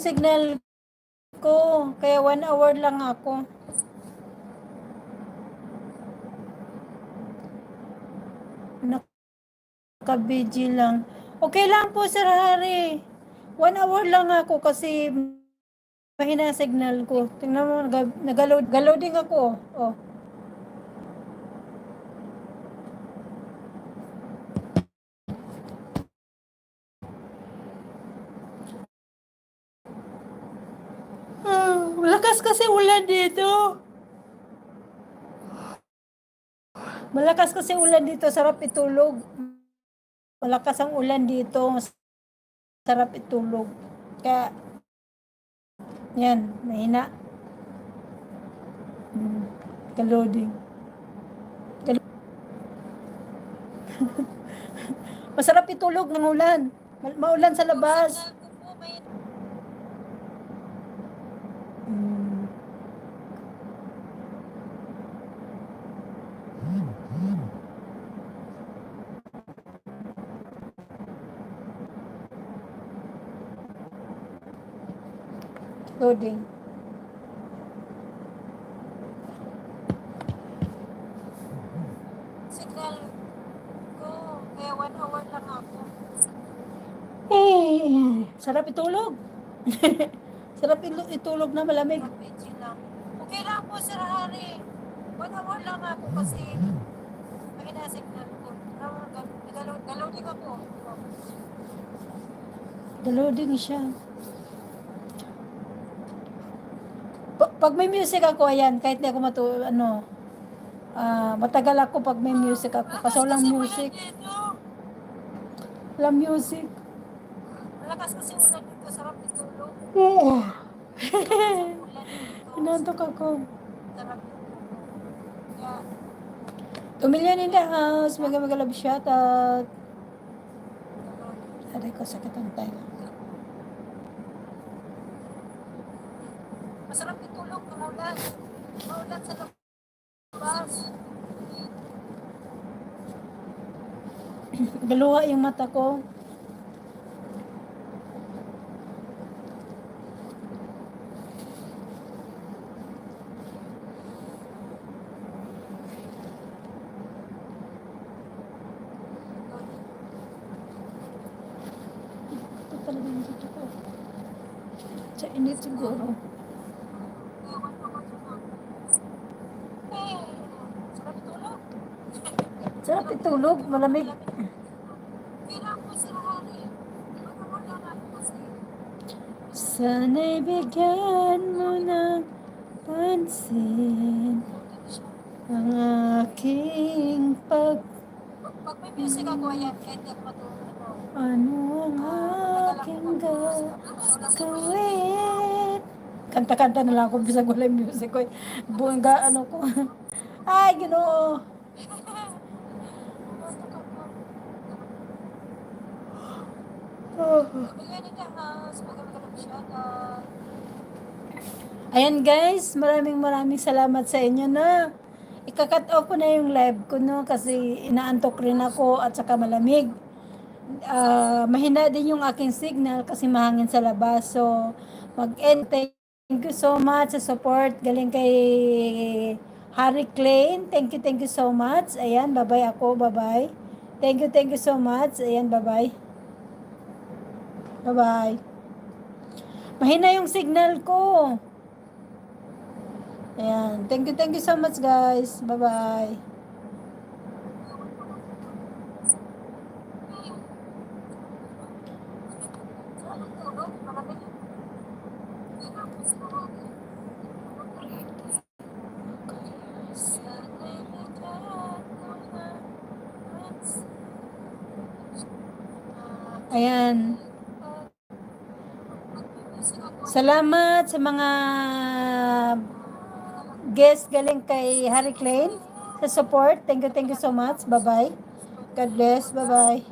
signal ko. Kaya 1 hour lang ako. Naka-BG lang. Okay lang po, Sir Harry. 1 hour lang ako kasi mahina signal ko. Tingnan mo, nag-loading ako. Oh. Malakas kasi ulan dito. Malakas kasi ulan dito. Sarap itulog. Malakas ang ulan dito. Sarap itulog. Kaya, yan, mahina. Ka-loading. Masarap itulog ng ulan. Maulan sa labas. Loading. Signal ko. Kaya 1 hour lang ako. Sarap itulog. Sarap itulog na malamig. Okay lang po, Sir Harry. 1 hour lang ako kasi mahina signal ko. Nag-loading ako. Nag-loading siya. Pag may music ako, ayan, kahit di ako matagal ako pag may music ako. Kasi walang music. Walang music. Malakas kasi ulan dito, sarap itulog. Oo. Inantok ako. Sarap itulog. 2 million in the house. Magalab shoutout. Aray ko, sakit ang tayo. Masarap itulog ng ulan. Maulan sa labas. Galuha yung mata ko. Ito talaga yung dito ko. Sa init siguro. Sarap itulog, malamig. Sana'y bigyan mo ng pansin ang aking Pag may music ako, ayan, kahit ako matulog. Ano ang aking gawin? Kanta-kanta na lang ako, bisag wala yung music ko. Buwangga, ko. Ay, Ginoo. Ayan guys, maraming salamat sa inyo na ika-cut off ko na yung live ko no kasi inaantok rin ako at saka malamig. Mahina din yung aking signal kasi mahangin sa labas. So, mag-end. Thank you so much sa support. Galing kay Harry Klein. Thank you so much. Ayan, bye-bye ako. Bye-bye. Thank you so much. Ayan, bye-bye. Bye-bye. Mahina yung signal ko. Ayan. Thank you so much, guys. Bye-bye. Ayan. Salamat sa mga guest galing kay Harry Klein sa support. Thank you so much. Bye-bye. God bless. Bye-bye.